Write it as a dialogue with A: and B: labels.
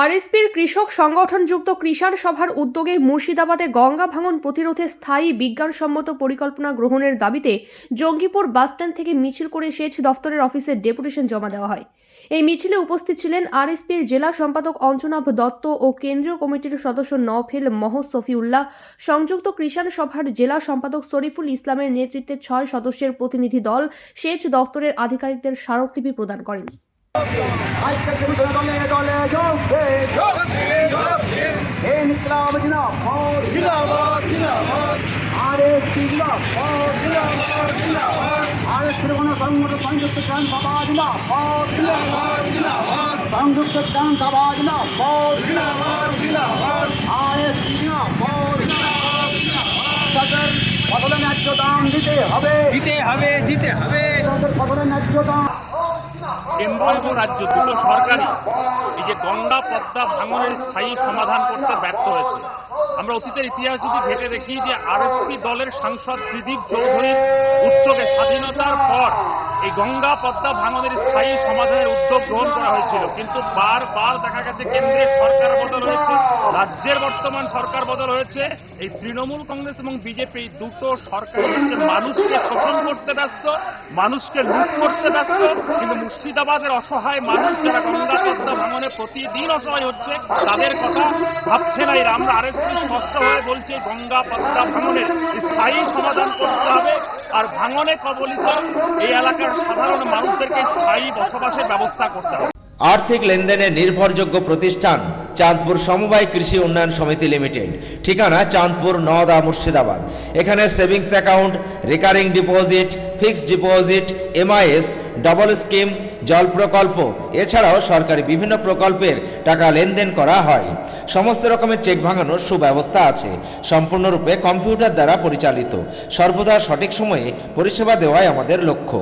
A: আরএসপির কৃষক সংগঠনযুক্ত কিষাণ সভার উদ্যোগে মুর্শিদাবাদে গঙ্গা ভাঙন প্রতিরোধে স্থায়ী বিজ্ঞানসম্মত পরিকল্পনা গ্রহণের দাবিতে জঙ্গিপুর বাসস্ট্যান্ড থেকে মিছিল করে সেচ দফতরের অফিসে ডেপুটেশন জমা দেওয়া হয়। এই মিছিলে উপস্থিত ছিলেন আরএসপির জেলা সম্পাদক অঞ্জনাভ দত্ত ও কেন্দ্রীয় কমিটির সদস্য নওফেল সফিউল্লাহ। সংযুক্ত কিষাণ সভার জেলা সম্পাদক শরীফুল ইসলামের নেতৃত্বে 6 সদস্যের প্রতিনিধি দল সেচ দফতরের আধিকারিকদের স্মারকলিপি প্রদান করেন।
B: ন্যায্য দাম দিতে হবে। ন্যায্য দাম
C: কেন্দ্র এবং রাজ্য দুটো সরকারই এই যে গঙ্গা পদ্মা ভাঙনের স্থায়ী সমাধান করতে ব্যর্থ হয়েছে। আমরা অতীতের ইতিহাস যদি ঘেঁটে দেখি যে আরএসপি দলের সাংসদ ত্রিদীপ চৌধুরীর উদ্যোগে স্বাধীনতার পর এই গঙ্গা পদ্মা ভাঙনের স্থায়ী সমাধানের উদ্যোগ গ্রহণ করা হয়েছিল, কিন্তু বারবার দেখা গেছে কেন্দ্রের সরকার বদল হয়েছে, রাজ্যের বর্তমান সরকার বদল হয়েছে। এই তৃণমূল কংগ্রেস এবং বিজেপি দুটো সরকার হচ্ছে মানুষকে শোষণ করতে ব্যস্ত, মানুষকে লুট করতে ব্যস্ত, কিন্তু মুর্শিদাবাদের অসহায় মানুষ যারা গঙ্গা পদ্মা ভাঙনে প্রতিদিন অসহায় হচ্ছে তাদের কথা ভাবছে না এরা। আমরা আরএসপি স্পষ্টভাবে বলছি গঙ্গা পদ্মা ভাঙনের স্থায়ী সমাধান করতে হবে, আর ভাঙনে কবলিত এই এলাকার সাধারণ মানুষদেরকে স্থায়ী বসবাসের ব্যবস্থা করতে হবে।
D: আর্থিক লেনদেনের নির্ভরযোগ্য প্রতিষ্ঠান চাঁদপুর সমবায় কৃষি উন্নয়ন সমিতি লিমিটেড, ঠিকানা চাঁদপুর নওদা মুর্শিদাবাদ। এখানে savings account, recurring deposit, fixed deposit, MIS, double scheme, জল প্রকল্প এছাড়াও সরকারি বিভিন্ন প্রকল্পের টাকা লেনদেন করা হয়। সমস্ত রকমের চেক ভাঙানোর সুব্যবস্থা আছে। সম্পূর্ণরূপে কম্পিউটার দ্বারা পরিচালিত। সর্বদা সঠিক সময়ে পরিষেবা দেওয়াই আমাদের লক্ষ্য।